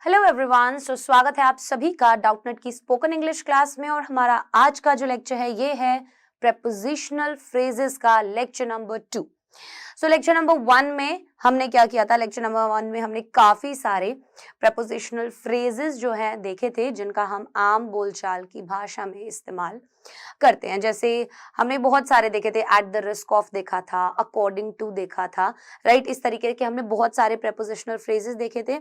Hello everyone, स्वागत है आप सभी का डाउटनेट की स्पोकन इंग्लिश क्लास में। और हमारा आज का जो लेक्चर है ये है प्रेपोजिशनल फ्रेजेस का लेक्चर नंबर 2। लेक्चर नंबर 1 में हमने क्या किया था? लेक्चर नंबर 1 में हमने काफी सारे प्रेपोजिशनल फ्रेजेस जो हैं देखे थे जिनका हम आम बोलचाल की भाषा में इस्तेमाल करते हैं। जैसे हमने बहुत सारे देखे थे, एट द रिस्क ऑफ देखा था, अकॉर्डिंग टू देखा था, राइट। इस तरीके के हमने बहुत सारे प्रेपोजिशनल फ्रेजेस देखे थे,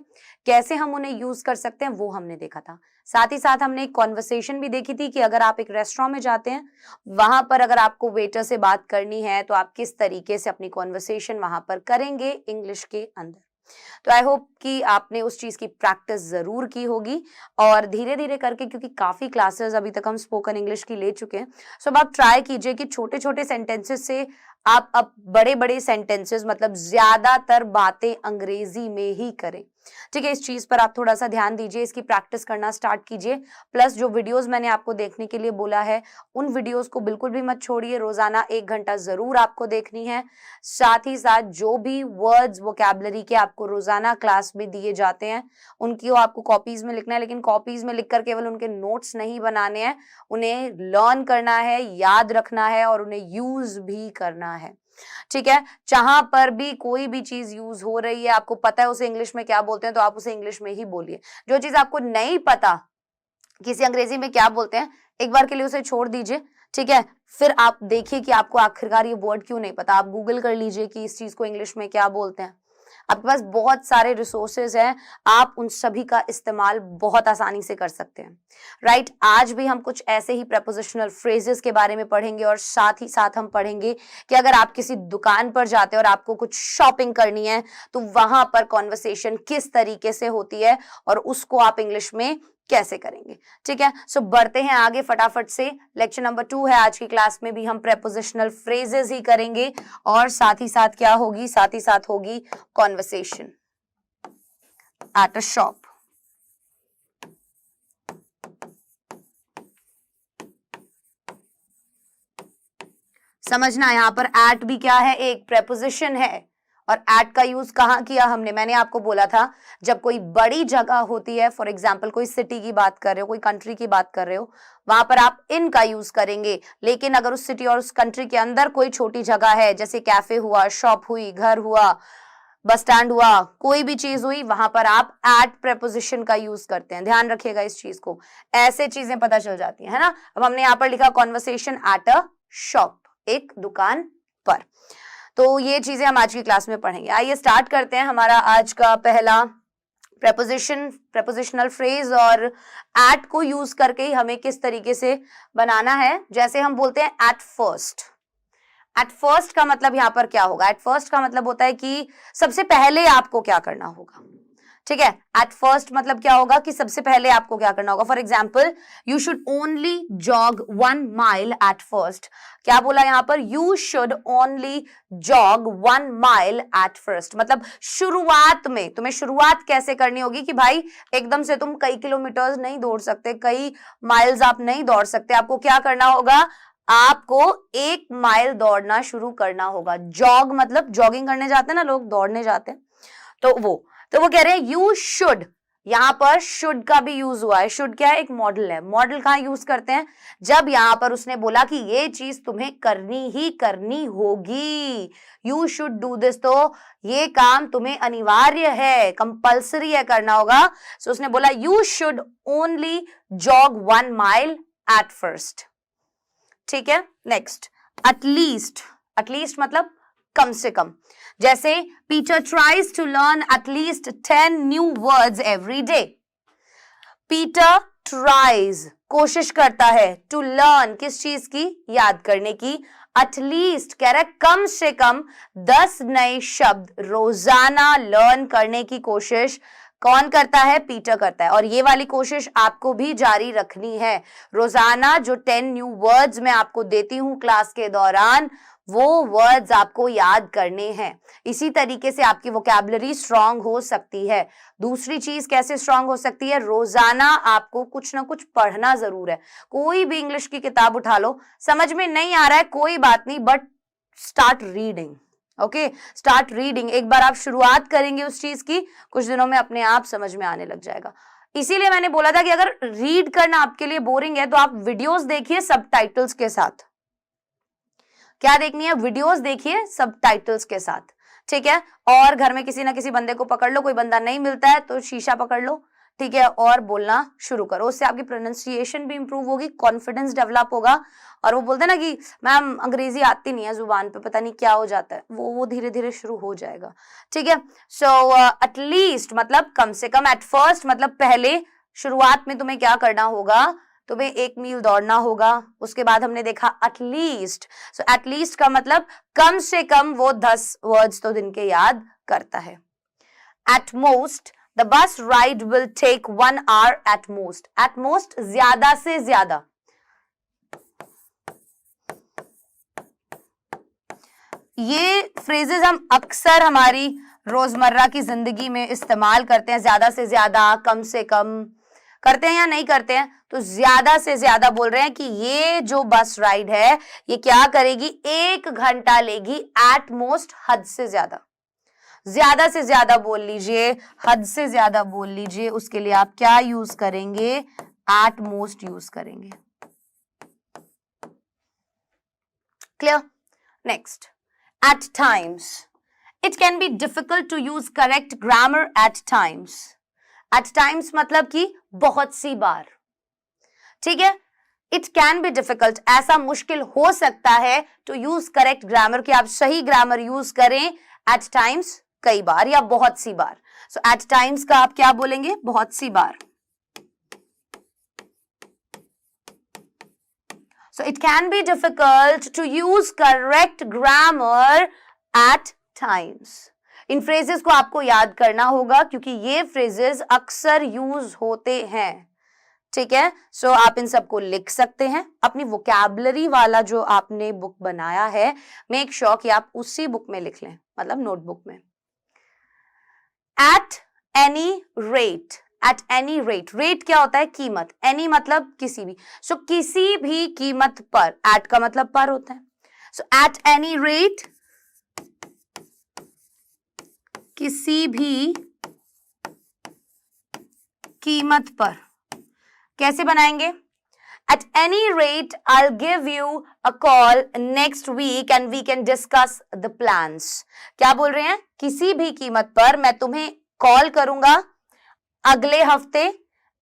कैसे हम उन्हें यूज कर सकते हैं वो हमने देखा था। साथ ही साथ हमने एक कॉन्वर्सेशन भी देखी थी कि अगर आप एक रेस्टोरेंट में जाते हैं, वहां पर अगर आपको वेटर से बात करनी है तो आप किस तरीके से अपनी कॉन्वर्सेशन वहां पर करेंगे इंग्लिश के अंदर। तो आई होप कि आपने उस चीज की प्रैक्टिस जरूर की होगी और धीरे धीरे करके, क्योंकि काफी क्लासेस अभी तक हम स्पोकन इंग्लिश की ले चुके हैं, सो अब आप ट्राई कीजिए कि छोटे छोटे सेंटेंसेस से आप अब बड़े बड़े सेंटेंसेस, मतलब ज्यादातर बातें अंग्रेजी में ही करें। ठीक है, इस चीज पर आप थोड़ा सा ध्यान दीजिए, इसकी प्रैक्टिस करना स्टार्ट कीजिए। प्लस जो वीडियोस मैंने आपको देखने के लिए बोला है उन वीडियोस को बिल्कुल भी मत छोड़िए, रोजाना 1 घंटा जरूर आपको देखनी है। साथ ही साथ जो भी वर्ड्स वोकैबुलरी के आपको रोजाना क्लास में दिए जाते हैं उनकी आपको कॉपीज में लिखना है, लेकिन कॉपीज में लिखकर केवल उनके नोट्स नहीं बनाने हैं, उन्हें लर्न करना है, याद रखना है और उन्हें यूज भी करना है। ठीक है, जहां पर भी कोई भी चीज यूज हो रही है, आपको पता है उसे इंग्लिश में क्या बोलते हैं, तो आप उसे इंग्लिश में ही बोलिए। जो चीज आपको नहीं पता किसी अंग्रेजी में क्या बोलते हैं, एक बार के लिए उसे छोड़ दीजिए। ठीक है, फिर आप देखिए कि आपको आखिरकार ये वर्ड क्यों नहीं पता, आप गूगल कर लीजिए कि इस चीज को इंग्लिश में क्या बोलते हैं। आपके पास बहुत सारे रिसोर्सेज हैं, आप उन सभी का इस्तेमाल बहुत आसानी से कर सकते हैं, राइट। आज भी हम कुछ ऐसे ही प्रेपोजिशनल फ्रेजेस के बारे में पढ़ेंगे और साथ ही साथ हम पढ़ेंगे कि अगर आप किसी दुकान पर जाते हैं और आपको कुछ शॉपिंग करनी है तो वहां पर कॉन्वर्सेशन किस तरीके से होती है और उसको आप इंग्लिश में कैसे करेंगे। ठीक है, सो बढ़ते हैं आगे फटाफट से। लेक्चर नंबर 2 है, आज की क्लास में भी हम प्रेपोजिशनल फ्रेजेस ही करेंगे और साथ ही साथ क्या होगी, साथ ही साथ होगी कॉन्वर्सेशन एट अ शॉप। समझना, यहां पर एट भी क्या है, एक प्रेपोजिशन है। और एट का यूज कहाँ किया हमने? मैंने आपको बोला था जब कोई बड़ी जगह होती है, फॉर एग्जाम्पल कोई सिटी की बात कर रहे हो, कोई कंट्री की बात कर रहे हो, वहां पर आप इन का यूज करेंगे। लेकिन अगर उस सिटी और उस कंट्री के अंदर कोई छोटी जगह है, जैसे कैफे हुआ, शॉप हुई, घर हुआ, बस स्टैंड हुआ, कोई भी चीज हुई, वहां पर आप एट प्रेपोजिशन का यूज करते हैं। ध्यान रखिएगा इस चीज को, ऐसे चीजें पता चल जाती है ना। अब हमने यहाँ पर लिखा कॉन्वर्सेशन एट अ शॉप, एक दुकान पर। तो ये चीजें हम आज की क्लास में पढ़ेंगे। आइए स्टार्ट करते हैं हमारा आज का पहला प्रेपोजिशनल फ्रेज, और एट को यूज करके ही हमें किस तरीके से बनाना है। जैसे हम बोलते हैं एट फर्स्ट। एट फर्स्ट का मतलब यहां पर क्या होगा? एट फर्स्ट का मतलब होता है कि सबसे पहले आपको क्या करना होगा। ठीक है, एट फर्स्ट मतलब क्या होगा कि सबसे पहले आपको क्या करना होगा। For example, you should only jog 1 mile at first. क्या बोला यहां पर? You should only jog 1 mile at first. मतलब शुरुआत में तुम्हें शुरुआत कैसे करनी होगी कि भाई एकदम से तुम कई किलोमीटर्स नहीं दौड़ सकते, कई माइल्स आप नहीं दौड़ सकते। आपको क्या करना होगा? आपको 1 माइल दौड़ना शुरू करना होगा। जॉग मतलब जॉगिंग करने जाते हैं ना लोग, दौड़ने जाते हैं, तो वो कह रहे हैं यू शुड। यहां पर शुड का भी यूज हुआ है। शुड क्या है? एक मॉडल है। मॉडल कहां यूज करते हैं? जब यहां पर उसने बोला कि ये चीज तुम्हें करनी ही करनी होगी, यू शुड डू दिस, तो ये काम तुम्हें अनिवार्य है, कंपल्सरी है, करना होगा। सो उसने बोला you should only jog 1 mile at first. ठीक है, नेक्स्ट, एटलीस्ट। एटलीस्ट मतलब कम से कम। जैसे Peter tries to learn at least 10 new words every day. Peter tries कोशिश करता है, टू लर्न किस चीज की? याद करने की। एटलीस्ट कह रहा है कम से कम 10 नए शब्द रोजाना लर्न करने की कोशिश कौन करता है? पीटर करता है। और ये वाली कोशिश आपको भी जारी रखनी है। रोजाना जो 10 न्यू वर्ड्स मैं आपको देती हूं क्लास के दौरान, वो वर्ड्स आपको याद करने हैं। इसी तरीके से आपकी वोकैबुलरी स्ट्रांग हो सकती है। दूसरी चीज कैसे स्ट्रांग हो सकती है? रोजाना आपको कुछ ना कुछ पढ़ना जरूर है। कोई भी इंग्लिश की किताब उठा लो, समझ में नहीं आ रहा है कोई बात नहीं, but start reading. Okay, start reading. एक बार आप शुरुआत करेंगे उस चीज की, कुछ दिनों में अपने आप समझ में आने लग जाएगा। इसीलिए मैंने बोला था कि अगर रीड करना आपके लिए बोरिंग है तो आप वीडियोस देखिए सबटाइटल्स के साथ। क्या देखनी है? वीडियोस देखिए सबटाइटल्स के साथ, ठीक है। और घर में किसी ना किसी बंदे को पकड़ लो, कोई बंदा नहीं मिलता है तो शीशा पकड़ लो, ठीक है, और बोलना शुरू करो। उससे आपकी प्रोनाउंसिएशन भी इंप्रूव होगी, कॉन्फिडेंस डेवलप होगा। और वो बोलते हैं ना कि मैम अंग्रेजी आती नहीं है जुबान पे, पता नहीं क्या हो जाता है, वो धीरे धीरे शुरू हो जाएगा, ठीक है। सो एटलीस्ट मतलब कम से कम, एट फर्स्ट मतलब पहले शुरुआत में तुम्हें क्या करना होगा, तुम्हें 1 मील दौड़ना होगा। उसके बाद हमने देखा एटलीस्ट, सो एटलीस्ट का मतलब कम से कम वो 10 वर्ड्स तो दिन के याद करता है। At most the bus ride will take 1 hour at most. At most ज्यादा से ज्यादा, ये फ्रेजेस हम अक्सर हमारी रोजमर्रा की जिंदगी में इस्तेमाल करते हैं। ज्यादा से ज्यादा, कम से कम करते हैं या नहीं करते हैं? तो ज्यादा से ज्यादा बोल रहे हैं कि ये जो बस राइड है ये क्या करेगी, 1 घंटा लेगी एट मोस्ट, हद से ज्यादा। ज्यादा से ज्यादा बोल लीजिए, हद से ज्यादा बोल लीजिए, उसके लिए आप क्या यूज करेंगे, एट मोस्ट यूज करेंगे। Clear? Next, at times. It can be difficult to use correct grammar at times. At times मतलब कि बहुत सी बार, ठीक है। It can be difficult, ऐसा मुश्किल हो सकता है to use correct grammar, कि आप सही ग्रामर यूज करें at times, कई बार या बहुत सी बार। So at times का आप क्या बोलेंगे, बहुत सी बार। So it can be difficult to use correct grammar at times. In phrases को आपको याद करना होगा क्योंकि ये फ्रेजेस अक्सर यूज होते हैं, ठीक है। सो आप इन सबको लिख सकते हैं। अपनी वोकैबुलरी वाला जो आपने बुक बनाया है, मेक श्योर कि आप उसी बुक में लिख लें, मतलब नोटबुक में। Eight any rate, eight any rate, rate क्या होता है, कीमत। एनी मतलब किसी भी, सो किसी भी कीमत पर, एट का मतलब पर होता है। सो एट एनी रेट, किसी भी कीमत पर। कैसे बनाएंगे, eight any rate I'll give you a call next week and we can discuss the plans. क्या बोल रहे हैं, किसी भी कीमत पर मैं तुम्हें कॉल करूंगा अगले हफ्ते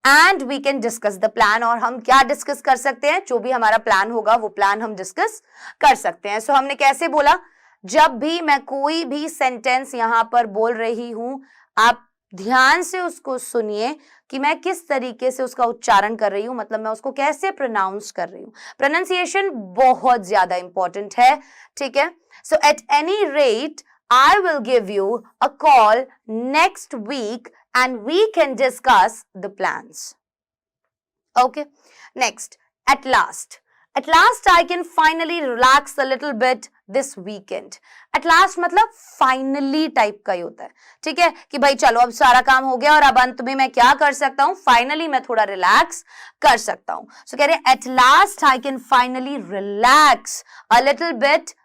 and we can discuss the plan, और हम क्या डिस्कस कर सकते हैं, जो भी हमारा प्लान होगा वो प्लान हम डिस्कस कर सकते हैं। सो हमने कैसे बोला, जब भी मैं कोई भी सेंटेंस यहां पर बोल रही हूं, आप ध्यान से उसको सुनिए कि मैं किस तरीके से उसका उच्चारण कर रही हूं, मतलब मैं उसको कैसे प्रोनाउंस कर रही हूं। प्रोनाउंसिएशन बहुत ज्यादा इंपॉर्टेंट है, ठीक है। So at any rate I will give you a call next week and we can discuss the plans. Okay. Next, at last. At last I can finally relax a little bit this weekend. At last मतलब finally type का ही होता है, ठीक है, कि भाई चलो अब सारा काम हो गया और अब अंत में मैं क्या कर सकता हूँ, फाइनली मैं थोड़ा रिलैक्स कर सकता हूँ। सो कह रहे हैं at last I can finally relax a little bit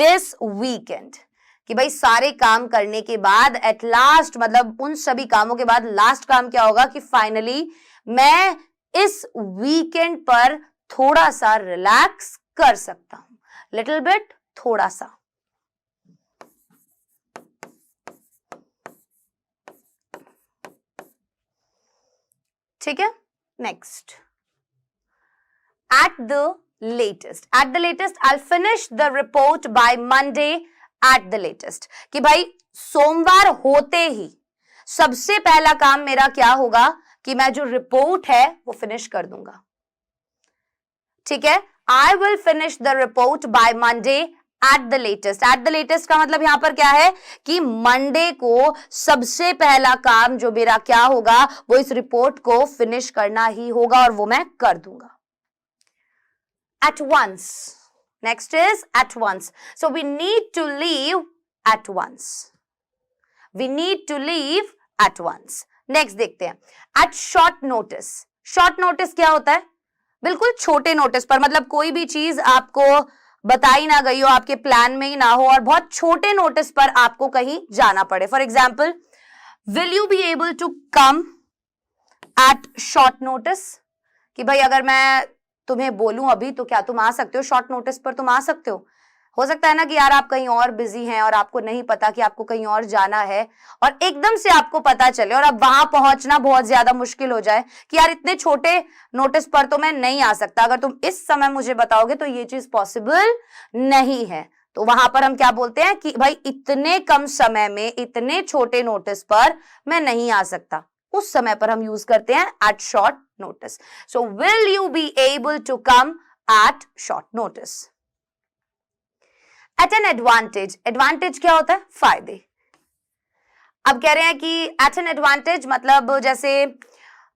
this weekend. कि भाई सारे काम करने के बाद एट लास्ट मतलब उन सभी कामों के बाद लास्ट काम क्या होगा कि फाइनली मैं इस वीकेंड पर थोड़ा सा रिलैक्स कर सकता हूं। लिटिल बिट, थोड़ा सा, ठीक है। Next, at the latest, at the latest I finish the report by Monday at the latest, कि भाई सोमवार होते ही सबसे पहला काम मेरा क्या होगा कि मैं जो रिपोर्ट है वो फिनिश कर दूंगा, ठीक है। I will finish the report by Monday at the latest. At the latest का मतलब यहां पर क्या है कि मंडे को सबसे पहला काम जो मेरा क्या होगा वो इस रिपोर्ट को फिनिश करना ही होगा और वो मैं कर दूंगा। At once. Next is at once. So we need to leave at once. We need to leave at once. Next देखते हैं, at short notice. Short notice क्या होता है? बिल्कुल छोटे नोटिस पर, मतलब कोई भी चीज आपको बताई ना गई हो, आपके प्लान में ही ना हो और बहुत छोटे नोटिस पर आपको कहीं जाना पड़े. For example, will you be able to come at short notice? कि भाई अगर मैं तुम्हें बोलूं अभी तो क्या तुम आ सकते हो? शॉर्ट नोटिस पर तुम आ सकते हो सकता है ना कि यार आप कहीं और बिजी हैं और आपको नहीं पता कि आपको कहीं और जाना है और एकदम से आपको पता चले और अब वहां पहुंचना बहुत ज्यादा मुश्किल हो जाए कि यार इतने छोटे नोटिस पर तो मैं नहीं आ सकता, अगर तुम इस समय मुझे बताओगे तो ये चीज पॉसिबल नहीं है. तो वहां पर हम क्या बोलते हैं कि भाई इतने कम समय में इतने छोटे नोटिस पर मैं नहीं आ सकता. उस समय पर हम यूज करते हैं at short notice. So will you be able to come at short notice. At an advantage, advantage क्या होता है? फायदे. अब कह रहे हैं कि एट एन एडवांटेज मतलब जैसे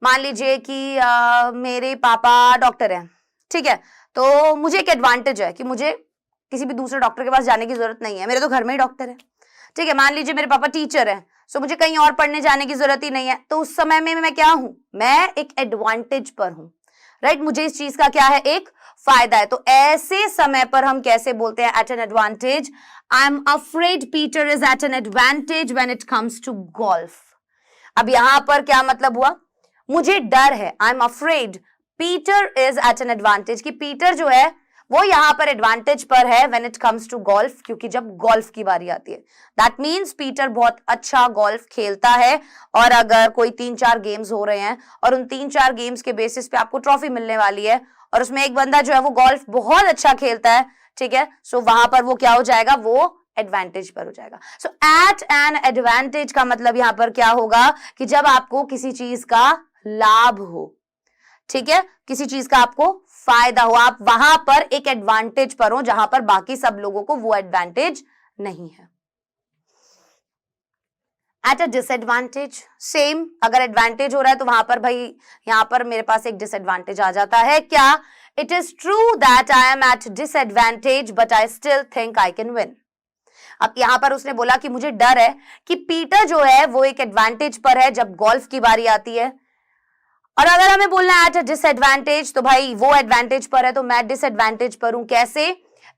मान लीजिए कि मेरे पापा डॉक्टर हैं, ठीक है, तो मुझे एक एडवांटेज है कि मुझे किसी भी दूसरे डॉक्टर के पास जाने की जरूरत नहीं है, मेरे तो घर में ही डॉक्टर है. ठीक है, मान लीजिए मेरे पापा टीचर हैं, सो मुझे कहीं और पढ़ने जाने की जरूरत ही नहीं है, तो उस समय में मैं क्या हूं? मैं एक एडवांटेज पर हूं, राइट. मुझे इस चीज का क्या है? एक फायदा है. तो ऐसे समय पर हम कैसे बोलते हैं? At an advantage. I am afraid Peter is at an advantage when it comes to golf. अब यहां पर क्या मतलब हुआ? मुझे डर है, I am afraid Peter is at an advantage, कि पीटर जो है वो यहां पर एडवांटेज पर है when it comes to golf, क्योंकि जब गोल्फ की बारी आती है. दैट मीन्स पीटर बहुत अच्छा गोल्फ खेलता है और अगर कोई 3-4 गेम्स हो रहे हैं और उन 3-4 गेम्स के बेसिस पे आपको ट्रॉफी मिलने वाली है और उसमें एक बंदा जो है वो गोल्फ बहुत अच्छा खेलता है, ठीक है, सो वहां पर वो क्या हो जाएगा? वो एडवांटेज पर हो जाएगा. सो एट एन एडवांटेज का मतलब यहां पर क्या होगा कि जब आपको किसी चीज का लाभ हो, ठीक है, किसी चीज का आपको फायदा हो, आप वहां पर एक एडवांटेज पर हो जहां पर बाकी सब लोगों को वो एडवांटेज नहीं है. एट अ डिसएडवांटेज, सेम, अगर एडवांटेज हो रहा है तो वहां पर भाई यहां पर मेरे पास एक डिसएडवांटेज आ जाता है. क्या? It is true that I am at disadvantage but I still think I can win. अब यहां पर उसने बोला कि मुझे डर है कि पीटर जो है वो एक एडवांटेज पर है जब गोल्फ की बारी आती है, और अगर हमें बोलना है एट अ डिसएडवांटेज तो भाई वो एडवांटेज पर है तो मैं डिसएडवांटेज पर हूं. कैसे?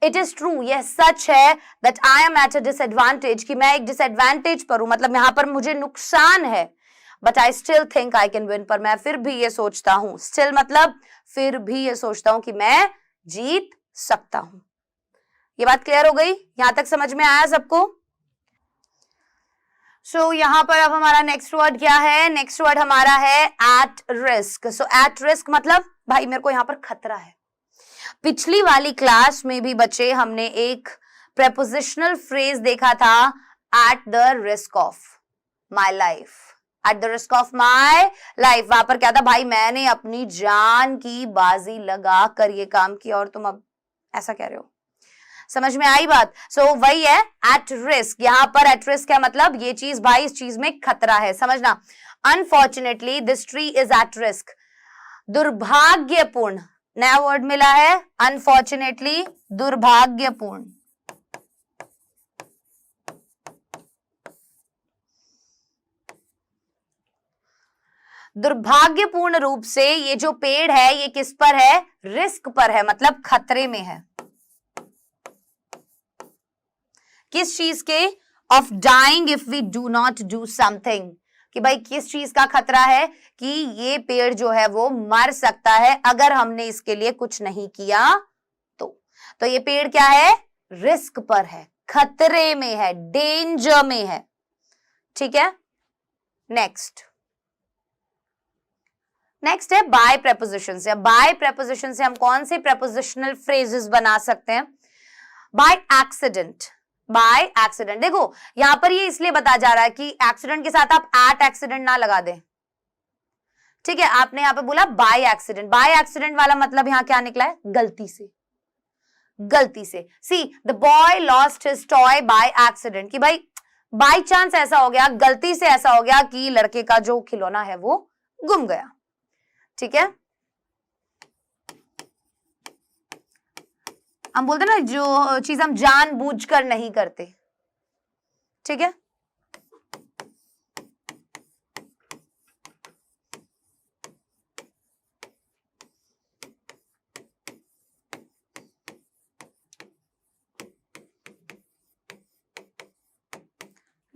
इट इज ट्रू, यह सच है that I am at a disadvantage, कि मैं एक डिसएडवांटेज पर हूं, मतलब यहां पर मुझे नुकसान है. But I still think I can win, पर मैं फिर भी ये सोचता हूं, स्टिल मतलब फिर भी ये सोचता हूं कि मैं जीत सकता हूं. ये बात क्लियर हो गई? यहां तक समझ में आया सबको? सो यहां पर अब हमारा नेक्स्ट वर्ड क्या है? नेक्स्ट वर्ड हमारा है at risk. So at risk मतलब भाई मेरे को यहां पर खतरा है. पिछली वाली क्लास में भी बच्चे हमने एक प्रेपोजिशनल फ्रेज देखा था, at the risk of my life. At the risk of my life, वहां पर क्या था? भाई मैंने अपनी जान की बाजी लगा कर ये काम किया और तुम अब ऐसा कह रहे हो. समझ में आई बात? सो वही है एट रिस्क. यहां पर एट रिस्क क्या मतलब? ये चीज भाई इस चीज में खतरा है, समझना. Unfortunately this tree is at risk. दुर्भाग्यपूर्ण नया वर्ड मिला है, अनफॉर्चुनेटली, दुर्भाग्यपूर्ण. दुर्भाग्यपूर्ण रूप से ये जो पेड़ है ये किस पर है? रिस्क पर है, मतलब खतरे में है. किस चीज के? Of dying if we do not do something, कि भाई किस चीज का खतरा है? कि ये पेड़ जो है वो मर सकता है अगर हमने इसके लिए कुछ नहीं किया तो ये पेड़ क्या है? रिस्क पर है, खतरे में है, डेंजर में है. ठीक है, नेक्स्ट है बाय प्रेपोजिशन से. बाय प्रेपोजिशन से हम कौन से प्रेपोजिशनल फ्रेजेस बना सकते हैं? By accident. बाय एक्सीडेंट, देखो यहां पर ये इसलिए बताया जा रहा है कि एक्सीडेंट के साथ आप एट एक्सीडेंट ना लगा दें. ठीक है, आपने यहां पे बोला बाय एक्सीडेंट. बाय एक्सीडेंट वाला मतलब यहां क्या निकला है? गलती से. गलती से. See the boy lost his toy by accident, कि भाई बाय चांस ऐसा हो गया, गलती से ऐसा हो गया कि लड़के का जो खिलौना है वो गुम गया. ठीक है, हम बोलते ना जो चीज हम जानबूझकर नहीं करते. ठीक है,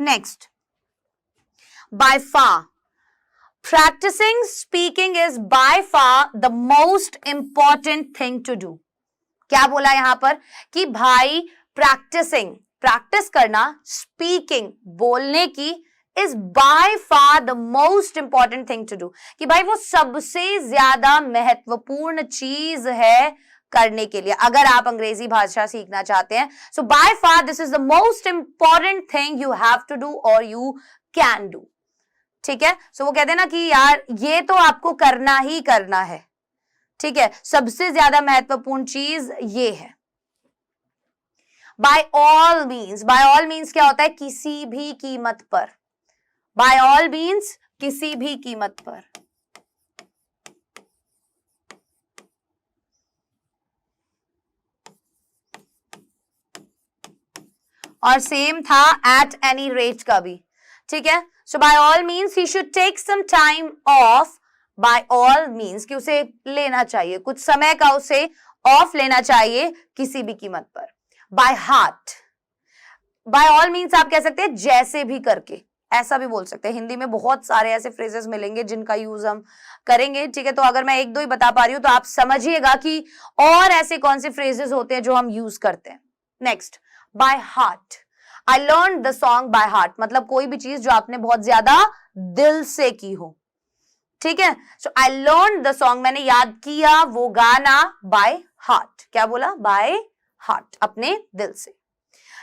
next, by far, practicing speaking is by far the most important thing to do. क्या बोला यहां पर कि भाई प्रैक्टिस करना, स्पीकिंग बोलने की is by far the most important thing to do, कि भाई वो सबसे ज्यादा महत्वपूर्ण चीज है करने के लिए अगर आप अंग्रेजी भाषा सीखना चाहते हैं. So by far this is the most important thing you have to do और यू कैन डू. ठीक है, सो वो कहते हैं ना कि यार ये तो आपको करना ही करना है. ठीक है, सबसे ज्यादा महत्वपूर्ण चीज ये है. बाय ऑल मीन्स क्या होता है? किसी भी कीमत पर. बाय ऑल मीन्स किसी भी कीमत पर. और सेम था एट एनी रेट का भी. ठीक है, so by all means he should take some time off. By all means कि उसे लेना चाहिए, कुछ समय का उसे ऑफ लेना चाहिए किसी भी कीमत पर. By heart, by all means आप कह सकते हैं जैसे भी करके, ऐसा भी बोल सकते हैं. हिंदी में बहुत सारे ऐसे फ्रेजेस मिलेंगे जिनका यूज हम करेंगे. ठीक है, तो अगर मैं एक दो ही बता पा रही हूं तो आप समझिएगा कि और ऐसे कौन से फ्रेजेस होते हैं जो हम यूज करते हैं. Next, by heart, I learn the song by heart, मतलब कोई भी चीज जो आपने बहुत ज्यादा दिल से की हो. ठीक है, so I learn the song, मैंने याद किया वो गाना बाय हार्ट. क्या बोला? बाय हार्ट, अपने दिल से.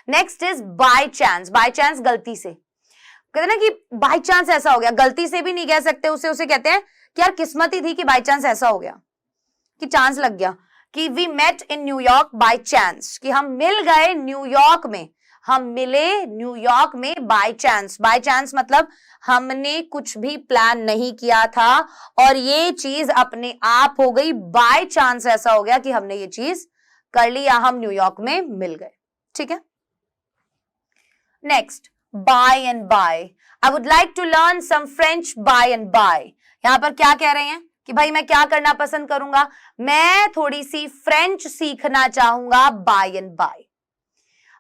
Next is by chance. By chance गलती से, कहते हैं ना कि बाय चांस ऐसा हो गया. गलती से भी नहीं कह सकते उसे कहते हैं कि यार किस्मत ही थी कि बाय चांस ऐसा हो गया, कि चांस लग गया. कि we met in New York by chance, कि हम मिल गए न्यूयॉर्क में, हम मिले न्यूयॉर्क में बाय चांस. बाय चांस मतलब हमने कुछ भी प्लान नहीं किया था और ये चीज अपने आप हो गई. बाय चांस ऐसा हो गया कि हमने ये चीज कर ली या हम न्यूयॉर्क में मिल गए. ठीक है, next, by and by. I would like to learn some French by and by. यहां पर क्या कह रहे हैं कि भाई मैं क्या करना पसंद करूंगा? मैं थोड़ी सी फ्रेंच सीखना चाहूंगा by and by.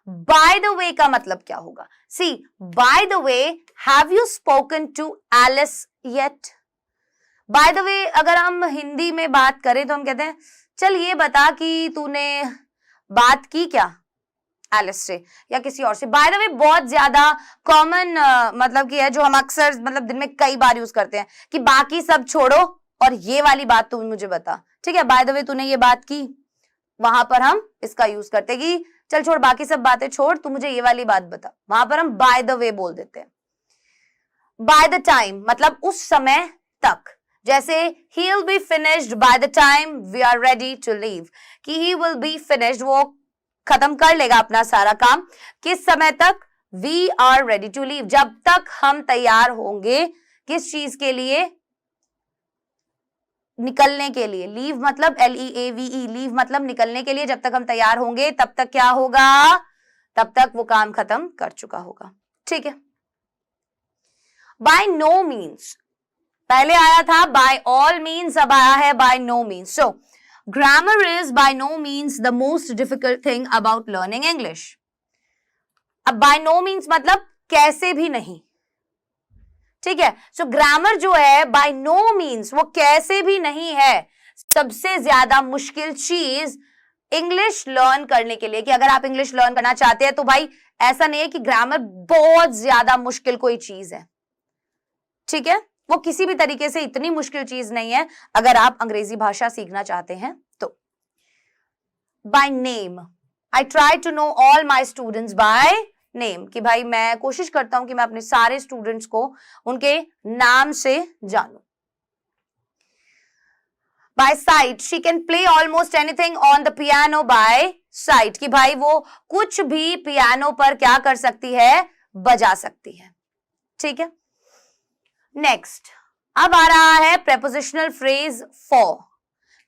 By the way का मतलब क्या होगा? See, by the way, have you spoken to Alice yet? By the way अगर हम हिंदी में बात करें तो हम कहते हैं चल ये बता कि तूने बात की क्या एलिस से या किसी और से. बाय द वे बहुत ज्यादा कॉमन मतलब कि है जो हम अक्सर मतलब दिन में कई बार यूज करते हैं कि बाकी सब छोड़ो और ये वाली बात तू मुझे बता. ठीक है, बाय द वे तूने ये बात की, वहां पर हम इसका यूज करते हैं कि चल छोड़ बाकी सब बातें छोड़, तू मुझे ये वाली बात बता. वहां पर हम बाय द वे बोल देते हैं. बाय द टाइम मतलब उस समय तक, जैसे he will be finished by the time we are ready to leave, कि he will be finished, वो खत्म कर लेगा अपना सारा काम. किस समय तक? we are ready to leave, जब तक हम तैयार होंगे. किस चीज के लिए? निकलने के लिए. लीव मतलब LEAVE, लीव मतलब निकलने के लिए. जब तक हम तैयार होंगे तब तक क्या होगा? तब तक वो काम खत्म कर चुका होगा. ठीक है, बाय नो मीन्स, पहले आया था बाय ऑल मीन्स, अब आया है by no means. So grammar is by no means the most difficult thing about learning English. अब बाय नो मीन्स मतलब कैसे भी नहीं. ठीक है, सो ग्रामर जो है बाय नो मीन्स वो कैसे भी नहीं है सबसे ज्यादा मुश्किल चीज इंग्लिश लर्न करने के लिए. कि अगर आप इंग्लिश लर्न करना चाहते हैं तो भाई ऐसा नहीं है कि ग्रामर बहुत ज्यादा मुश्किल कोई चीज है. ठीक है, वो किसी भी तरीके से इतनी मुश्किल चीज नहीं है अगर आप अंग्रेजी भाषा सीखना चाहते हैं तो. By name, I try to know all my students by name, कि भाई मैं कोशिश करता हूं कि मैं अपने सारे स्टूडेंट्स को उनके नाम से जानूं. By sight, she can play almost anything on the piano by sight, कि भाई वो कुछ भी पियानो पर क्या कर सकती है? बजा सकती है. ठीक है, नेक्स्ट अब आ रहा है प्रेपोजिशनल फ्रेज फॉर.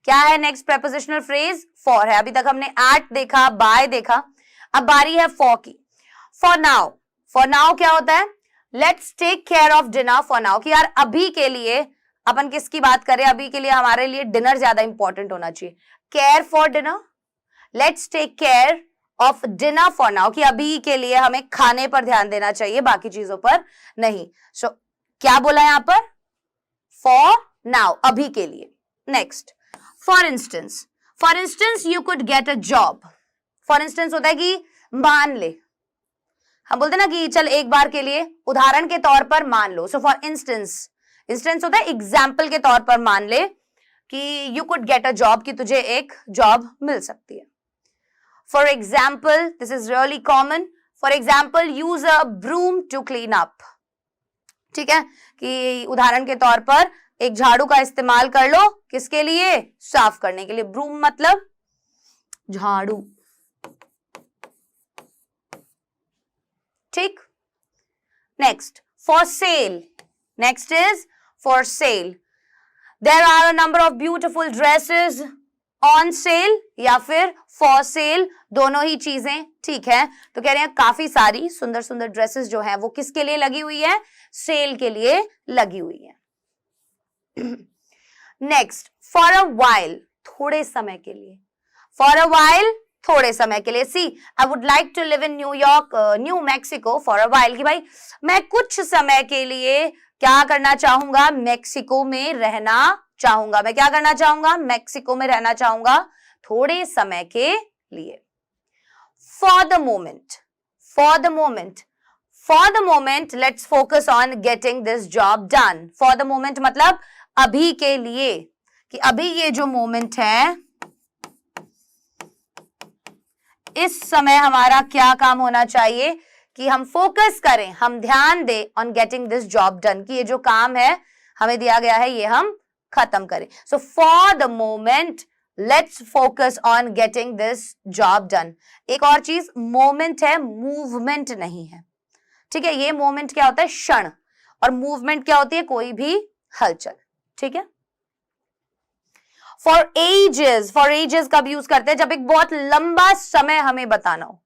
क्या है नेक्स्ट प्रेपोजिशनल फ्रेज? फॉर है. अभी तक हमने एट देखा, बाय देखा, अब बारी है फॉर की. फॉर नाउ, फॉर नाउ क्या होता है? Let's take care of dinner for now, कि यार अभी के लिए अपन किसकी बात करें? अभी के लिए हमारे लिए डिनर ज्यादा इंपॉर्टेंट होना चाहिए. Care for dinner, let's take care of dinner for now, कि अभी के लिए हमें खाने पर ध्यान देना चाहिए, बाकी चीजों पर नहीं. सो क्या बोला यहां पर? फॉर नाउ, अभी के लिए. Next, for instance you could get a job. For instance होता है कि मान ले, हम बोलते ना कि चल एक बार के लिए, उदाहरण के तौर पर मान लो. सो फॉर इंस्टेंस होता है एग्जाम्पल के तौर पर मान ले कि you could get a job, कि तुझे एक जॉब मिल सकती है. For example, this is really common. For example, use a broom to clean up. ठीक है, कि उदाहरण के तौर पर एक झाड़ू का इस्तेमाल कर लो, किसके लिए? साफ करने के लिए. ब्रूम मतलब झाड़ू. ठीक. Next, for sale. Next is for sale. There are a number of beautiful dresses on sale या फिर for sale, दोनों ही चीजें ठीक है. तो कह रहे हैं काफी सारी सुंदर सुंदर ड्रेसेस जो है वो किसके लिए लगी हुई है? सेल के लिए लगी हुई है. नेक्स्ट, फॉर अ वाइल, थोड़े समय के लिए. फॉर अ वाइल, थोड़े समय के लिए. See, I would like to live in New York, New Mexico for a while, कि भाई मैं कुछ समय के लिए क्या करना चाहूंगा? मैक्सिको में रहना चाहूंगा. मैं क्या करना चाहूंगा? मैक्सिको में रहना चाहूंगा थोड़े समय के लिए. For the moment let's focus on getting this job done. For the moment मतलब अभी के लिए, कि अभी ये जो मोमेंट है, इस समय हमारा क्या काम होना चाहिए? कि हम फोकस करें, हम ध्यान दें on getting this job done, कि ये जो काम है हमें दिया गया है ये हम खत्म करें. So for the moment let's focus on getting this job done. एक और चीज, मोमेंट है, मूवमेंट नहीं है. ठीक है, ये मोमेंट क्या होता है? क्षण. और मूवमेंट क्या होती है? कोई भी हलचल. ठीक है. फॉर एजेस कब यूज करते हैं? जब एक बहुत लंबा समय हमें बताना हो.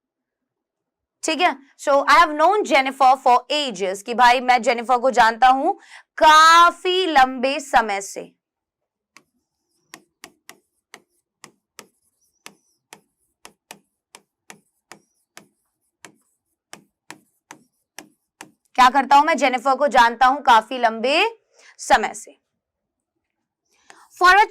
ठीक है. So I have known Jennifer for ages, कि भाई मैं जेनिफर को जानता हूं काफी लंबे समय से. क्या करता हूं? मैं जेनिफर को जानता हूं काफी लंबे समय से. फॉर अ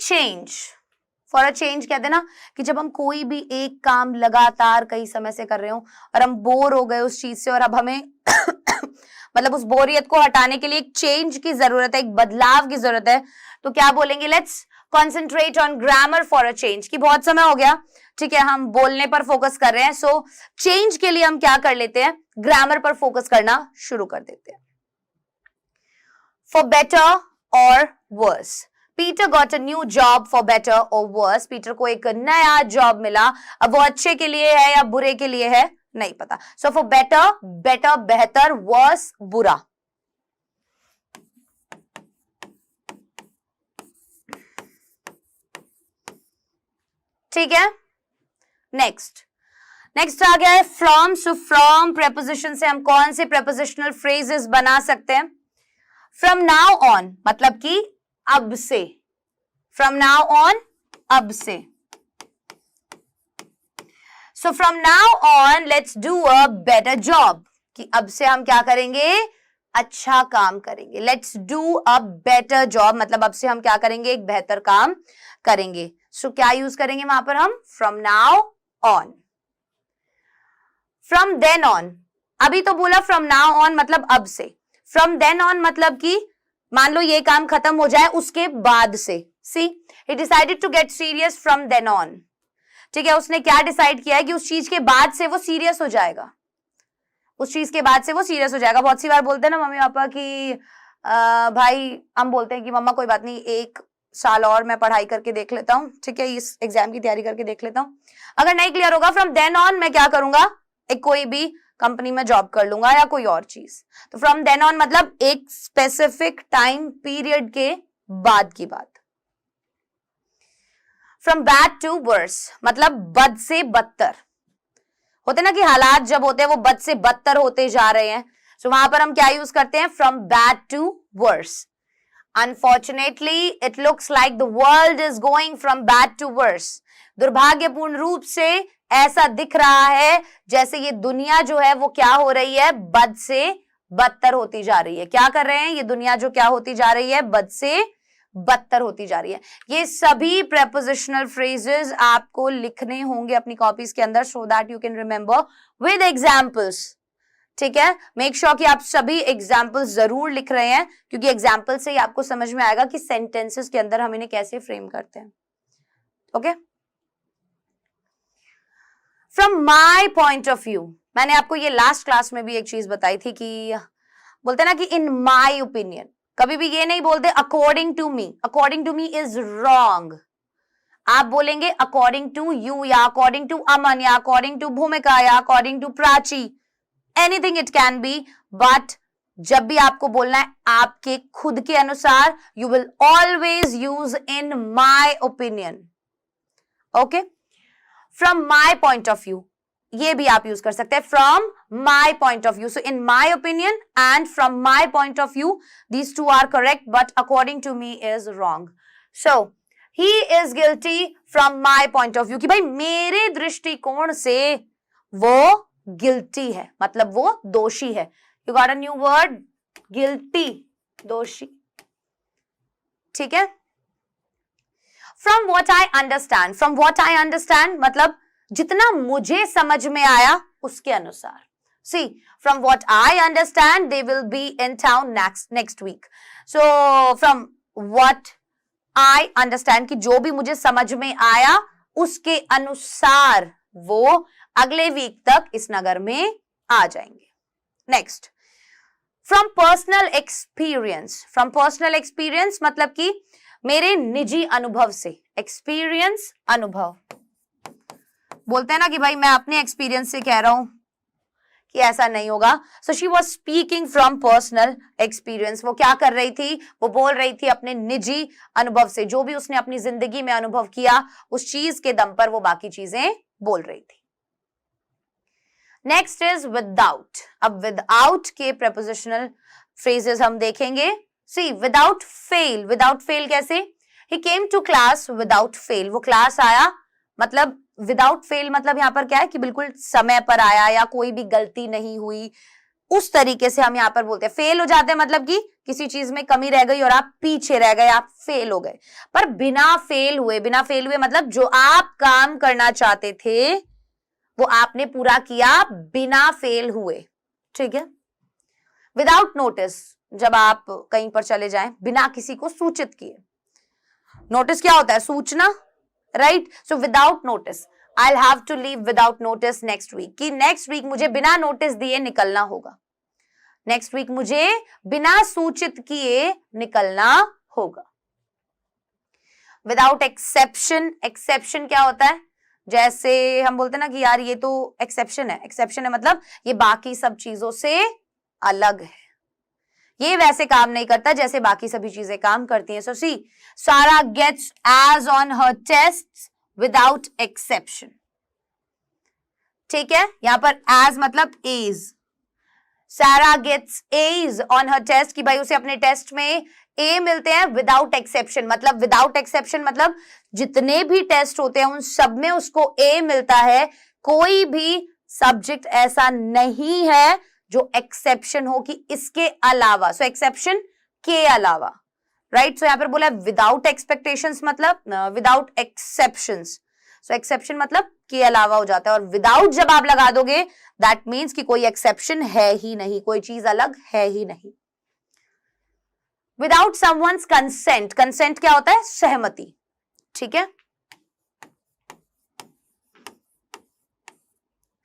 चेंज कहते हैं ना कि जब हम कोई भी एक काम लगातार कई समय से कर रहे हो और हम बोर हो गए उस चीज से, और अब हमें मतलब उस बोरियत को हटाने के लिए एक चेंज की जरूरत है, एक बदलाव की जरूरत है. तो क्या बोलेंगे? Let's concentrate on grammar for a change, कि बहुत समय हो गया, ठीक है, हम बोलने पर फोकस कर रहे हैं. सो चेंज के लिए हम क्या कर लेते हैं? ग्रामर पर फोकस करना शुरू कर देते हैं. For better or worse. Peter got a new job for better or worse. Peter को एक नया जॉब मिला. अब वो अच्छे के लिए है या बुरे के लिए है, नहीं पता. सो फॉर बेटर बेहतर, वर्स बुरा. ठीक है. नेक्स्ट आ गया है फ्रॉम. सो फ्रॉम प्रेपोजिशन से हम कौन से प्रेपोजिशनल फ्रेजेस बना सकते हैं? फ्रॉम नाउ ऑन मतलब कि अब से. फ्रॉम नाउ ऑन, अब से. So from now on let's do a better job, कि अब से हम क्या करेंगे? अच्छा काम करेंगे. Let's do a better job मतलब अब से हम क्या करेंगे? एक बेहतर काम करेंगे. सो क्या यूज करेंगे वहां पर हम? From now on. From then on, अभी तो बोला फ्रॉम नाउ ऑन मतलब अब से. फ्रॉम देन ऑन मतलब कि मान लो ये काम खत्म हो जाए उसके बाद से. See, he decided to get serious from then on. ठीक है, उसने क्या डिसाइड किया है कि उस चीज के बाद से वो सीरियस हो जाएगा. उस चीज के बाद से वो सीरियस हो जाएगा. बहुत सी बार बोलते हैं ना मम्मी पापा कि भाई, हम बोलते हैं कि मम्मा कोई बात नहीं, 1 साल और मैं पढ़ाई करके देख लेता हूँ, ठीक है, इस एग्जाम की तैयारी करके देख लेता हूँ, अगर नहीं क्लियर होगा फ्रॉम देन ऑन मैं क्या करूंगा? एक कोई भी कंपनी में जॉब कर लूंगा या कोई और चीज. तो फ्रॉम देन ऑन मतलब एक स्पेसिफिक टाइम पीरियड के बाद की बात. फ्रॉम बैड टू वर्स मतलब बद से बदतर. होते ना कि हालात जब होते हैं वो बद से बदतर होते जा रहे हैं, तो वहां पर हम क्या यूज करते हैं? From bad to worse. Unfortunately it looks like the world is going from bad to worse. दुर्भाग्यपूर्ण रूप से ऐसा दिख रहा है जैसे ये दुनिया जो है वो क्या हो रही है, बद से बदतर होती जा रही है। क्या कर रहे हैं, ये दुनिया जो क्या होती जा रही है, बद से बदतर होती जा रही है। ये सभी प्रेपोजिशनल फ्रेजेस आपको लिखने होंगे अपनी कॉपीज के अंदर, so that you can remember with examples. ठीक है, मेक श्योर कि आप सभी एग्जाम्पल्स जरूर लिख रहे हैं, क्योंकि एग्जाम्पल से ही आपको समझ में आएगा कि सेंटेंसेस के अंदर हम इन्हें कैसे फ्रेम करते हैं। Okay, from my point of view, मैंने आपको ये लास्ट क्लास में भी एक चीज बताई थी कि बोलते ना कि इन माई ओपिनियन, कभी भी ये नहीं बोलते according to me. According to me is wrong. आप बोलेंगे अकॉर्डिंग टू यू, या अकॉर्डिंग टू अमन, या अकॉर्डिंग टू भूमिका, या according to Prachi, anything it can be, but जब भी आपको बोलना है आपके खुद के अनुसार, you will always use in my opinion. Okay, from my point of view, ये भी आप यूज कर सकते हैं, from my point of view. So in my opinion and from my point of view, these two are correct, but according to me is wrong. So he is guilty from my point of view, कि भाई मेरे दृष्टिकोण से वो guilty है, मतलब वो दोषी है। You got a new word, guilty, दोषी। ठीक है, from what I understand, from what I understand मतलब जितना मुझे समझ में आया उसके अनुसार। See, from what I understand they will be in town next week. So from what I understand, कि जो भी मुझे समझ में आया उसके अनुसार वो अगले वीक तक इस नगर में आ जाएंगे। Next, from personal experience, from personal experience मतलब कि मेरे निजी अनुभव से। एक्सपीरियंस, अनुभव, बोलते हैं ना कि भाई मैं अपने एक्सपीरियंस से कह रहा हूं कि ऐसा नहीं होगा। So she was speaking from personal experience. वो क्या कर रही थी, वो बोल रही थी अपने निजी अनुभव से, जो भी उसने अपनी जिंदगी में अनुभव किया उस चीज के दम पर वो बाकी चीजें बोल रही थी। Next is without. अब विदाउट के प्रेपोजिशनल फ्रेजेस हम देखेंगे। See, without fail, without fail कैसे, he came to class without fail, वो क्लास आया, मतलब विदाउट फेल मतलब यहां पर क्या है कि बिल्कुल समय पर आया या कोई भी गलती नहीं हुई, उस तरीके से हम यहां पर बोलते हैं। फेल हो जाते हैं मतलब कि किसी चीज में कमी रह गई और आप पीछे रह गए, आप फेल हो गए। पर बिना फेल हुए, बिना फेल हुए मतलब जो आप काम करना चाहते थे वो आपने पूरा किया बिना फेल हुए। ठीक है, विदाउट नोटिस, जब आप कहीं पर चले जाएं बिना किसी को सूचित किए। नोटिस क्या होता है, सूचना, right. So without notice, I will have to leave without notice next week, कि नेक्स्ट वीक मुझे बिना नोटिस दिए निकलना होगा। नेक्स्ट वीक मुझे बिना सूचित किए निकलना होगा। विदाउट एक्सेप्शन, एक्सेप्शन क्या होता है, जैसे हम बोलते हैं ना कि यार ये तो एक्सेप्शन है। एक्सेप्शन है मतलब ये बाकी सब चीजों से अलग है, ये वैसे काम नहीं करता जैसे बाकी सभी चीजें काम करती हैं। So see, Sara gets A's on her test without exception. ठीक है, यहां पर एज मतलब A's, Sara gets A's on her test, कि भाई उसे अपने टेस्ट में ए मिलते हैं विदाउट एक्सेप्शन। मतलब विदाउट एक्सेप्शन मतलब जितने भी टेस्ट होते हैं उन सब में उसको ए मिलता है। कोई भी सब्जेक्ट ऐसा नहीं है जो एक्सेप्शन हो कि इसके अलावा, सो एक्सेप्शन के अलावा, राइट। सो यहां पर बोला विदाउट एक्सपेक्टेशंस मतलब विदाउट एक्सेप्शंस। सो एक्सेप्शन मतलब के अलावा हो जाता है, और विदाउट जब आप लगा दोगे दैट मीन्स कि कोई एक्सेप्शन है ही नहीं, कोई चीज अलग है ही नहीं। विदाउट समवन्स कंसेंट, कंसेंट क्या होता है, सहमति। ठीक है,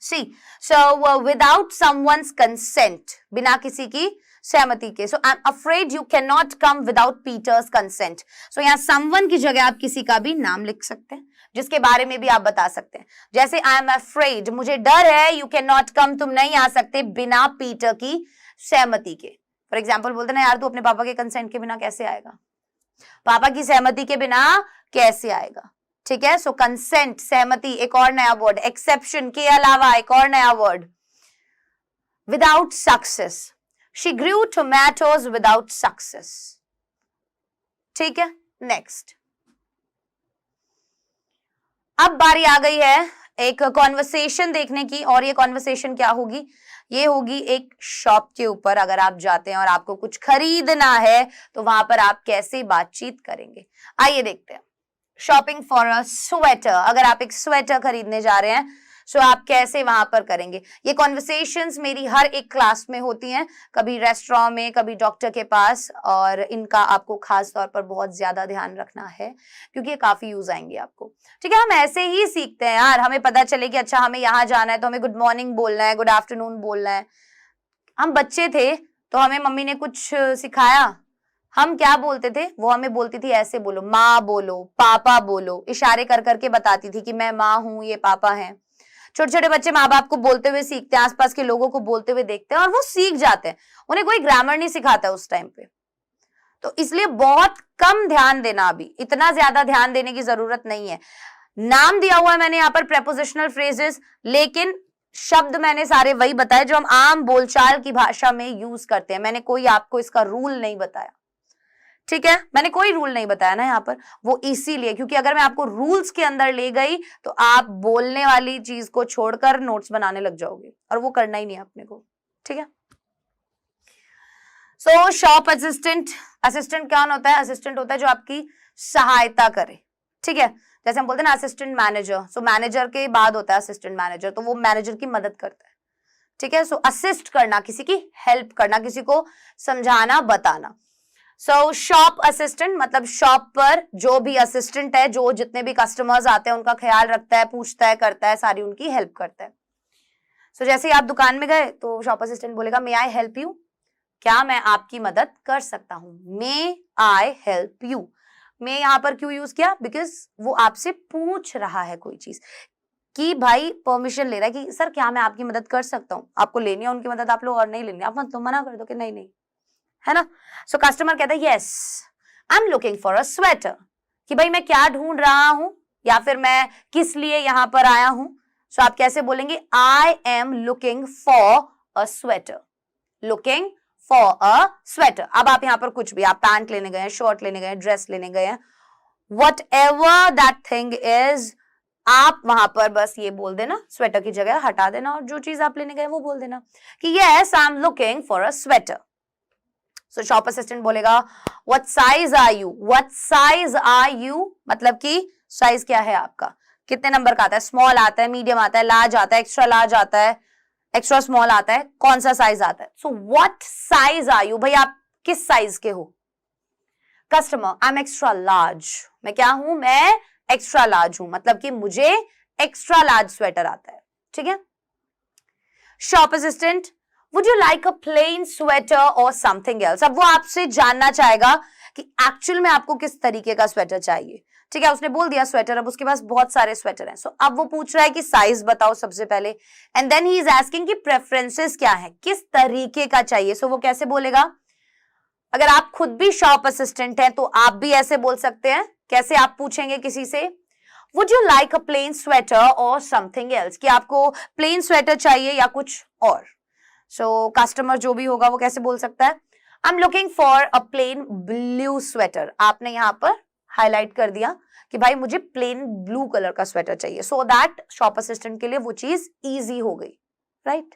see, so without someone's consent, बिना किसी की सहमति के। So I am afraid you can not come without Peter's consent. So यहाँ समवन की जगह आप किसी का भी नाम लिख सकते हैं, जिसके बारे में भी आप बता सकते हैं। जैसे आई एम अफ्रेड, मुझे डर है, यू कैन नॉट कम, तुम नहीं आ सकते बिना पीटर की सहमति के। फॉर एग्जाम्पल बोलते ना यार तू अपने पापा के कंसेंट के बिना कैसे आएगा, पापा की सहमति के बिना कैसे आएगा। ठीक है, सो कंसेंट, सहमति, एक और नया वर्ड। एक्सेप्शन, के अलावा, एक और नया word. Without success, she Guru tomatoes without success. ठीक है, नेक्स्ट। अब बारी आ गई है एक कॉन्वर्सेशन देखने की, और ये कॉन्वर्सेशन क्या होगी, ये होगी एक शॉप के ऊपर। अगर आप जाते हैं और आपको कुछ खरीदना है तो वहां पर आप कैसे बातचीत करेंगे, आइए देखते हैं। शॉपिंग फॉर अ स्वेटर, अगर आप एक स्वेटर खरीदने जा रहे हैं सो आप कैसे वहां पर करेंगे। ये कॉन्वर्सेशंस मेरी हर एक क्लास में होती हैं, कभी रेस्टोरेंट में, कभी डॉक्टर के पास, और इनका आपको खास तौर पर बहुत ज्यादा ध्यान रखना है क्योंकि ये काफी यूज आएंगे आपको। ठीक है, हम ऐसे ही सीखते हैं यार, हमें पता चले कि अच्छा हमें यहाँ जाना है तो हमें गुड मॉर्निंग बोलना है, गुड आफ्टरनून बोलना है। हम बच्चे थे तो हमें मम्मी ने कुछ सिखाया, हम क्या बोलते थे, वो हमें बोलती थी ऐसे बोलो, माँ बोलो, पापा बोलो, इशारे कर करके बताती थी कि मैं माँ हूं, ये पापा हैं। छोटे छोटे बच्चे माँ बाप को बोलते हुए सीखते हैं, आसपास के लोगों को बोलते हुए देखते हैं और वो सीख जाते हैं, उन्हें कोई ग्रामर नहीं सिखाता उस टाइम पे। तो इसलिए बहुत कम ध्यान देना, अभी इतना ज्यादा ध्यान देने की जरूरत नहीं है। नाम दिया हुआ है मैंने यहाँ पर प्रेपोजिशनल फ्रेजेस, लेकिन शब्द मैंने सारे वही बताए जो हम आम बोलचाल की भाषा में यूज करते हैं। मैंने कोई आपको इसका रूल नहीं बताया, ठीक है, मैंने कोई रूल नहीं बताया ना यहाँ पर, वो इसीलिए क्योंकि अगर मैं आपको रूल्स के अंदर ले गई तो आप बोलने वाली चीज को छोड़कर नोट्स बनाने लग जाओगे और वो करना ही नहीं है अपने को। ठीक है, सो शॉप असिस्टेंट, असिस्टेंट क्या होता है, असिस्टेंट होता है जो आपकी सहायता करे। ठीक है, जैसे हम बोलते हैं ना असिस्टेंट मैनेजर, सो मैनेजर के बाद होता है असिस्टेंट मैनेजर, तो वो मैनेजर की मदद करता है। ठीक है, सो असिस्ट करना, किसी की हेल्प करना, किसी को समझाना, बताना। सो शॉप असिस्टेंट मतलब शॉप पर जो भी असिस्टेंट है, जो जितने भी कस्टमर्स आते हैं उनका ख्याल रखता है, पूछता है, करता है, सारी उनकी हेल्प करता है। सो जैसे ही आप दुकान में गए तो शॉप असिस्टेंट बोलेगा मे आई हेल्प यू, क्या मैं आपकी मदद कर सकता हूं, मे आई हेल्प यू। मैं यहाँ पर क्यों यूज किया, बिकॉज वो आपसे पूछ रहा है कोई चीज, कि भाई परमिशन ले रहा है कि सर क्या मैं आपकी मदद कर सकता हूँ, आपको लेनी है उनकी मदद आप लो, और नहीं लेनी आप मतलब मना कर दो कि नहीं नहीं, है ना। सो कस्टमर कहता है yes I am looking for a sweater, कि भाई मैं क्या ढूंढ रहा हूं या फिर मैं किस लिए यहां पर आया हूं। सो आप कैसे बोलेंगे, आई am looking for a sweater, looking for a sweater. अब आप यहां पर कुछ भी, आप पैंट लेने गए हैं, शर्ट लेने गए, ड्रेस लेने गए हैं, what ever that thing is, आप वहां पर बस ये बोल देना, स्वेटर की जगह हटा देना और जो चीज आप लेने गए वो बोल देना कि yes I am looking for a sweater. So shop assistant बोलेगा what size are you, what size are you मतलब कि साइज क्या है आपका, कितने नंबर का आता है, स्मॉल आता है, मीडियम आता है, लार्ज आता है, एक्स्ट्रा लार्ज आता है, एक्स्ट्रा स्मॉल आता है, कौन सा साइज आता है। So what size are you, भाई आप किस साइज के हो। Customer I am extra large, मैं क्या हूं, मैं एक्स्ट्रा लार्ज हूं, मतलब कि मुझे एक्स्ट्रा लार्ज स्वेटर आता है। ठीक है, shop assistant would you like a plain sweater or something else, अब वो आपसे जानना चाहेगा कि एक्चुअल में आपको किस तरीके का स्वेटर चाहिए। ठीक है, उसने बोल दिया स्वेटर, अब उसके पास बहुत सारे स्वेटर हैं, सो अब वो पूछ रहा है कि साइज बताओ सबसे पहले, and then he is asking कि प्रेफरेंसेस क्या है, किस तरीके का चाहिए। सो वो कैसे बोलेगा, अगर आप खुद भी शॉप असिस्टेंट हैं तो आप भी ऐसे बोल सकते हैं। कैसे आप पूछेंगे किसी से, would you like a plain sweater or something else, कि आपको प्लेन स्वेटर चाहिए या कुछ और। सो कस्टमर जो भी होगा वो कैसे बोल सकता है, I am looking for a plain blue sweater, आपने यहाँ पर हाईलाइट कर दिया कि भाई मुझे प्लेन ब्लू कलर का स्वेटर चाहिए, सो दैट शॉप असिस्टेंट के लिए वो चीज इजी हो गई, right.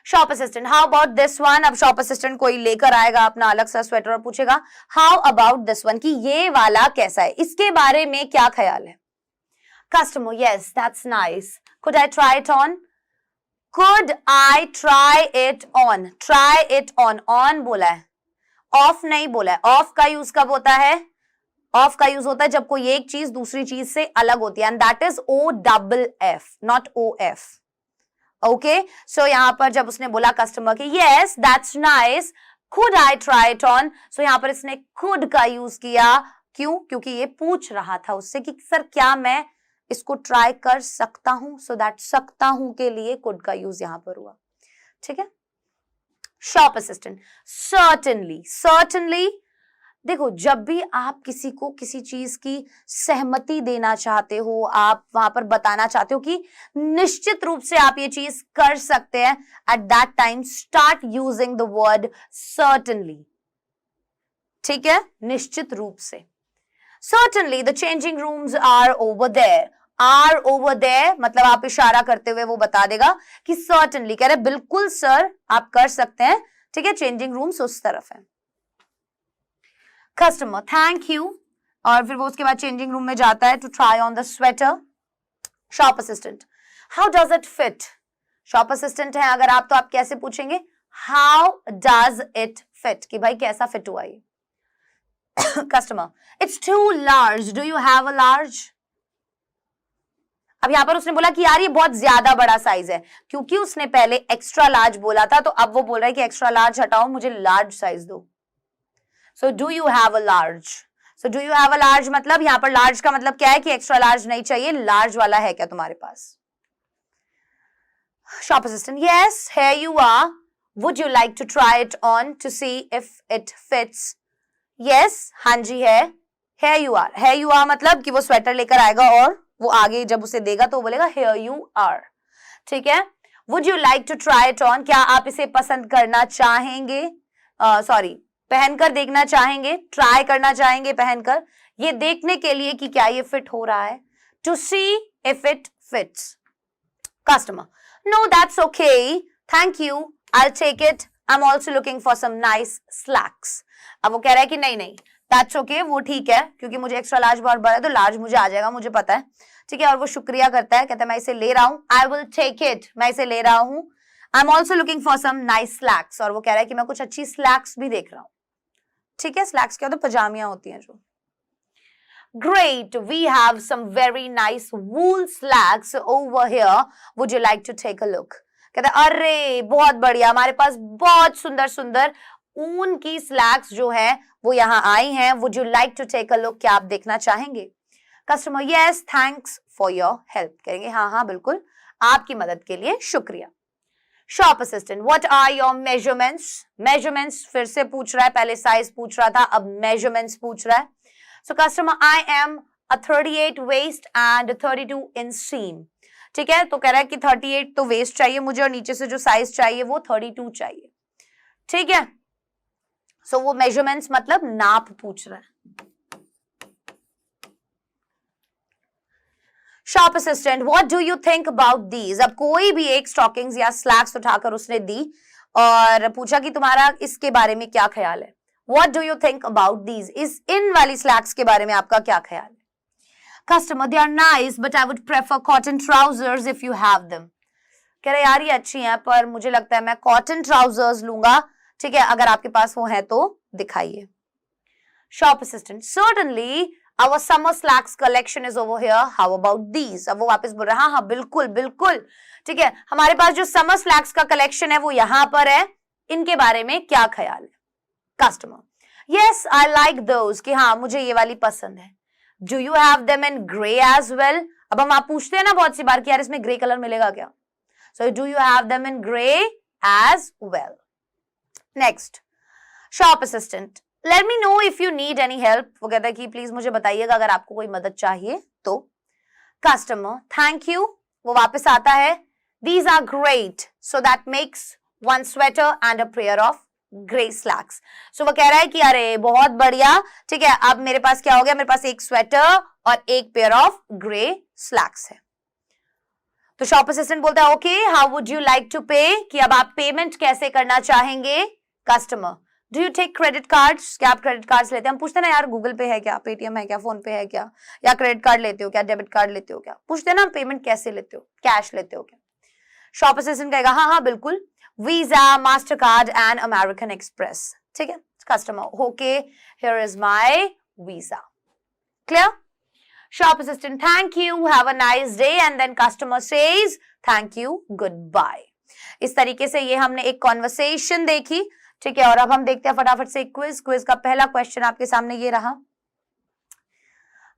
Shop assistant how about this one, अब शॉप असिस्टेंट कोई लेकर आएगा अपना अलग सा स्वेटर और पूछेगा हाउ अबाउट दिस वन, कि ये वाला कैसा है, इसके बारे में क्या ख्याल है। Customer yes that's nice, could I try it on, could I try it on, try it on, on बोला है, ऑफ नहीं बोला है। ऑफ का यूज कब होता है, ऑफ का यूज होता है जब कोई एक चीज दूसरी चीज से अलग होती है, and that is O double F, not O F. Okay, so यहां पर जब उसने बोला कस्टमर की yes that's nice, could I try it on, so यहां पर इसने कुड का यूज किया, क्यों, क्योंकि ये पूछ रहा था उससे कि सर क्या मैं इसको ट्राई कर सकता हूं, सो दैट सकता हूं के लिए कुड का यूज यहां पर हुआ। ठीक है, शॉप असिस्टेंट सर्टेनली, सर्टेनली देखो जब भी आप किसी को किसी चीज की सहमति देना चाहते हो, आप वहां पर बताना चाहते हो कि निश्चित रूप से आप ये चीज कर सकते हैं, at that time start using the word certainly. ठीक है, निश्चित रूप से। Certainly the changing rooms are over there. Are over there, मतलब आप इशारा करते हुए वो बता देगा कि सर्टनली, कह रहे बिल्कुल सर आप कर सकते हैं, ठीक है, चेंजिंग रूम्स उस तरफ है। कस्टमर थैंक यू, और फिर वो उसके बाद चेंजिंग रूम में जाता है to try on the sweater. Shop assistant how does it fit, shop assistant है अगर आप, तो आप कैसे पूछेंगे, हाउ डज इट फिट, कि भाई कैसा फिट हुआ ये। Customer it's too large, do you have a large. अब यहां पर उसने बोला कि यार ये बहुत ज्यादा बड़ा साइज है, क्योंकि उसने पहले एक्स्ट्रा लार्ज बोला था, तो अब वो बोल रहा है कि एक्स्ट्रा लार्ज हटाओ, मुझे लार्ज साइज दो। सो do you have a large, so do you have a large मतलब यहां पर लार्ज का मतलब क्या है कि एक्स्ट्रा लार्ज नहीं चाहिए, लार्ज वाला है क्या तुम्हारे पास। Shop assistant yes here you are, would you like to try it on to see if it fits, yes हाँ जी है, here you are मतलब कि वो स्वेटर लेकर आएगा और वो आगे जब उसे देगा तो वो बोलेगा here you are, ठीक है। would you like to try it on, क्या आप इसे पसंद करना चाहेंगे, सॉरी पहनकर देखना चाहेंगे, ट्राई करना चाहेंगे पहनकर, ये देखने के लिए कि क्या ये फिट हो रहा है, to see if it fits। Customer no that's okay thank you I'll take it I'm also looking for some nice slacks। अब वो कह रहा है कि नहीं नहीं that's okay, वो ठीक है, क्योंकि मुझे एक्स्ट्रा लार्ज बहुत बड़ा है तो लार्ज मुझे आ जाएगा, मुझे पता है, ठीक है। और वो शुक्रिया करता है, कहता है मैं इसे ले रहा हूं, I will take it, मैं इसे ले रहा हूं, I'm also looking for some nice slacks, और वो कह रहा है कि मैं कुछ अच्छी slacks भी देख रहा हूं, ठीक है। slacks क्या होता है, पजामियां होती हैं जो। Great, we have some very nice wool slacks over here. Would you like to take a look? कहते हैं अरे बहुत बढ़िया, हमारे पास बहुत सुंदर सुंदर ऊन की स्लैक्स जो है वो यहाँ आई हैं। Would you like to take a look? क्या आप देखना चाहेंगे? Customer yes, thanks for your help। कहेंगे हाँ हाँ बिल्कुल, आपकी मदद के लिए शुक्रिया। Shop assistant what are your measurements, measurements फिर से पूछ रहा है, पहले साइज पूछ रहा था, अब मेजरमेंट्स पूछ रहा है। So customer, I am a 38 waist and 32 inch seam। ठीक है, तो कह रहा है कि 38 तो वेस्ट चाहिए मुझे और नीचे से जो साइज चाहिए वो 32 चाहिए, ठीक है। सो वो मेजरमेंट्स मतलब नाप पूछ रहा है। Shop assistant what do you think about these, अब कोई भी एक स्टॉकिंग्स या स्लैक्स उठाकर उसने दी और पूछा कि तुम्हारा इसके बारे में क्या ख्याल है। What do you think about these? इस इन वाली स्लैक्स के बारे में आपका क्या ख्याल है। Customer they are nice but I would prefer cotton trousers if you have them। कह रहे यार ये अच्छी हैं पर मुझे लगता है मैं कॉटन ट्राउजर्स लूंगा, ठीक है, अगर आपके पास वो है तो दिखाइए। Shop assistant certainly our summer slacks collection is over here, how about these। अब वो वापस बोल रहे हैं हाँ हाँ बिल्कुल बिल्कुल, ठीक है, हमारे पास जो समर स्लैक्स का कलेक्शन है वो यहाँ पर है, इनके बारे में क्या ख्याल है। Customer yes I like those, कि हाँ मुझे ये वाली पसंद है। Do you have them in grey as well, अब हम आप पूछते हैं ना बहुत सी बार कि यार इसमें ग्रे कलर मिलेगा क्या, so do you have them in grey as well. Next shop assistant let me know if you need any help, वो कहता है कि प्लीज मुझे बताइएगा अगर आपको कोई मदद चाहिए तो। कस्टमर थैंक यू, वो वापस आता है, these are great so that makes one sweater and a pair of grey slacks. So वो कह रहा है कि अरे बहुत बढ़िया, ठीक है, अब मेरे पास क्या हो गया, मेरे पास एक स्वेटर और एक पेयर ऑफ ग्रे स्लैक्स है। तो शॉप असिस्टेंट बोलता है okay how would you like to pay, कि अब आप पेमेंट कैसे करना चाहेंगे। Customer do you take credit cards, क्या आप क्रेडिट कार्ड्स लेते हैं। हम पूछते हैं ना यार गूगल पे है क्या, पेटीएम है क्या, फोन पे है क्या, या क्रेडिट कार्ड लेते हो क्या, डेबिट कार्ड लेते हो क्या, पूछते हैं ना पेमेंट कैसे लेते हो, कैश लेते हो क्या। शॉप असिस्टेंट कहेगा हाँ हाँ बिल्कुल, Visa, MasterCard and American Express, ठीक है। Customer okay here is my Visa, clear. Shop assistant thank you have a nice day and then customer says thank you goodbye. इस तरीके से ये हमने एक कॉन्वर्सेशन देखी, ठीक है, और अब हम देखते हैं फटाफट से क्विज। क्विज का पहला क्वेश्चन आपके सामने ये रहा,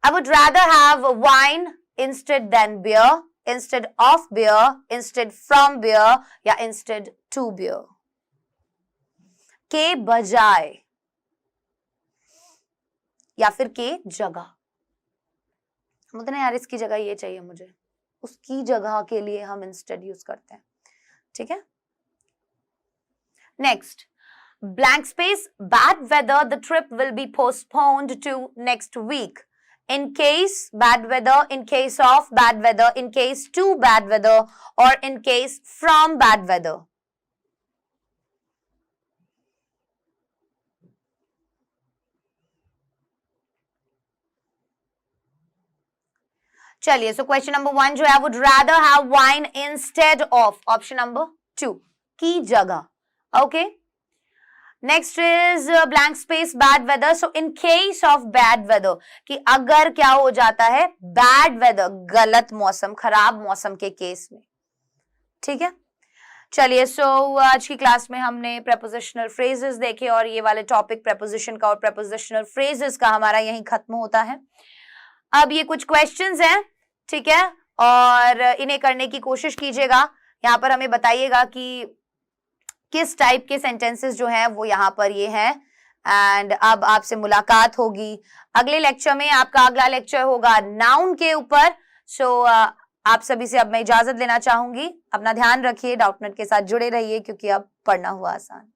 I would rather have wine instead than beer, instead of beer, instead from beer या instead to beer, के बजाय या फिर के जगह। बोलते ना यार इसकी जगह ये चाहिए मुझे, उसकी जगह के लिए हम instead यूज करते हैं, ठीक है। Next blank space bad weather the trip will be postponed to next week, in case bad weather, in case of bad weather, in case to bad weather, or in case from bad weather. चलिए, so question number 1 जो है, would rather have wine instead of, option number 2 की जगह. Okay, next is blank space bad weather. So in case of bad weather, कि अगर क्या हो जाता है, बैड वेदर, गलत मौसम, खराब मौसम के केस में. ठीक है, चलिए. सो आज की क्लास में हमने prepositional phrases देखे और ये वाले टॉपिक preposition का और prepositional phrases का हमारा यहीं खत्म होता है. अब ये कुछ क्वेश्चंस हैं, ठीक है, और इन्हें करने की कोशिश कीजिएगा. यहाँ पर हमें बताइएगा कि किस टाइप के सेंटेंसेस जो हैं वो यहाँ पर ये हैं. एंड अब आपसे मुलाकात होगी अगले लेक्चर में. आपका अगला लेक्चर होगा नाउन के ऊपर. सो आप सभी से अब मैं इजाजत लेना चाहूंगी. अपना ध्यान रखिए, डाउटनेट के साथ जुड़े रहिए, क्योंकि अब पढ़ना हुआ आसान.